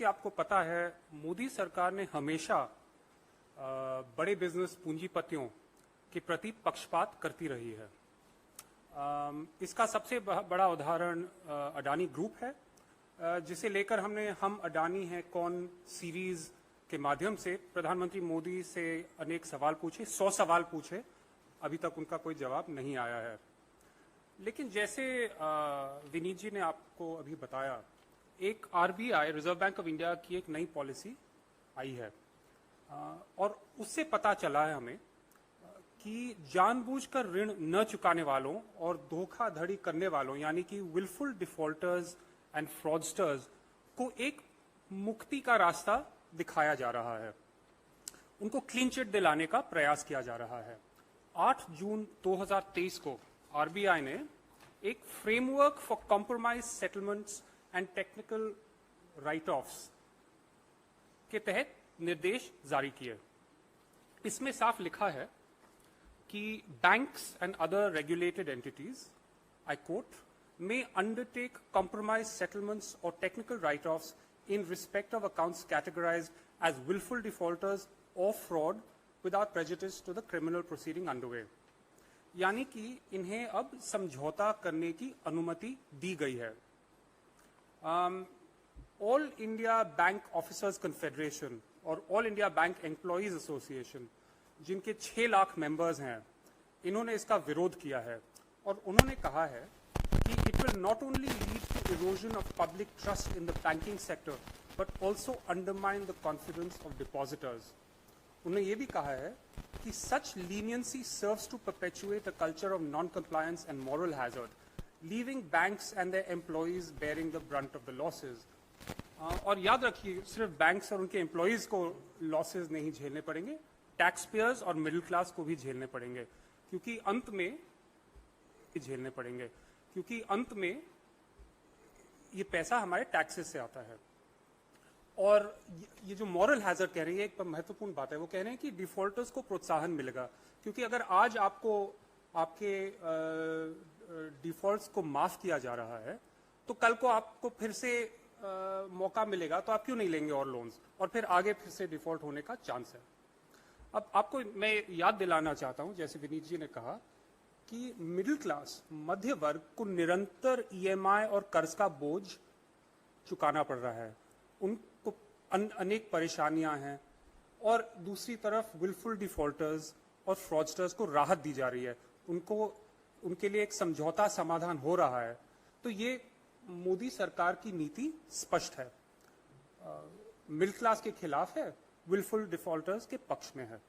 कि आपको पता है, मोदी सरकार ने हमेशा बड़े बिजनेस पूंजीपतियों के प्रति पक्षपात करती रही है। इसका सबसे बड़ा उदाहरण अडानी ग्रुप है, जिसे लेकर हम अडानी है कौन सीरीज के माध्यम से प्रधानमंत्री मोदी से अनेक सवाल पूछे, 100 सवाल पूछे, अभी तक उनका कोई जवाब नहीं आया है। लेकिन जैसे विनीत जी ने आपको अभी बताया, एक RBI, reserve bank of India की एक नई पॉलिसी आई है और उससे पता चला है हमें कि जानबूझकर ऋण न चुकाने वालों और धोखाधड़ी करने वालों यानी कि विलफुल डिफॉल्टर्स एंड फ्रॉडस्टर्स को एक मुक्ति का रास्ता दिखाया जा रहा है। उनको क्लीन चिट दिलाने का प्रयास किया जा रहा है। 8 जून 2023 को आरबीआई ने एक framework for compromise settlements and technical right offs के तहत निर्देश जारी किए। इसमें साफ लिखा है कि banks and other regulated entities, I quote, may undertake compromise settlements or technical write-offs in respect of accounts categorized as willful defaulters or fraud without prejudice to the criminal proceeding underway। यानी कि इन्हें अब समझौता करने की अनुमति दी गई है। All India bank officers confederation और all India bank employees association, जिनके 6 लाख मेंबर्स हैं, इन्होंने इसका विरोध किया है और उन्होंने कहा है कि it will not only lead to erosion of public trust in the banking sector, but also undermine the confidence of depositors। उन्होंने ये भी कहा है कि such leniency serves to perpetuate a culture of non-compliance and moral hazard, leaving banks and their employees bearing the brunt of the losses। और याद रखिए, सिर्फ बैंक्स और उनके एम्प्लॉयज को लॉसेज नहीं झेलने पड़ेंगे, टैक्स पेयर्स और मिडिल क्लास को भी झेलने पड़ेंगे, क्योंकि अंत में ये पैसा हमारे टैक्सेस से आता है। और ये जो मॉरल हैजर्ड कह रही है, एक महत्वपूर्ण बात है। वो कह रहे हैं कि डिफॉल्टर्स को प्रोत्साहन मिलेगा, क्योंकि अगर आज आपको आपके डिफॉल्ट्स को माफ किया जा रहा है, तो कल को आपको फिर से मौका मिलेगा, तो आप क्यों नहीं लेंगे और लोन्स, और फिर आगे फिर से डिफॉल्ट होने का चांस है। अब आपको मैं याद दिलाना चाहता हूं, जैसे विनीत जी ने कहा कि मिडिल क्लास, मध्य वर्ग को निरंतर ईएमआई और कर्ज का बोझ चुकाना पड़ रहा है। उनको अनेक परेशानियां हैं, और दूसरी तरफ विलफुल डिफॉल्टर्स और फ्रॉडस्टर्स को राहत दी जा रही है, उनके लिए एक समझौता समाधान हो रहा है। तो ये मोदी सरकार की नीति स्पष्ट है, मिडिल क्लास के खिलाफ है, विलफुल डिफॉल्टर्स के पक्ष में है।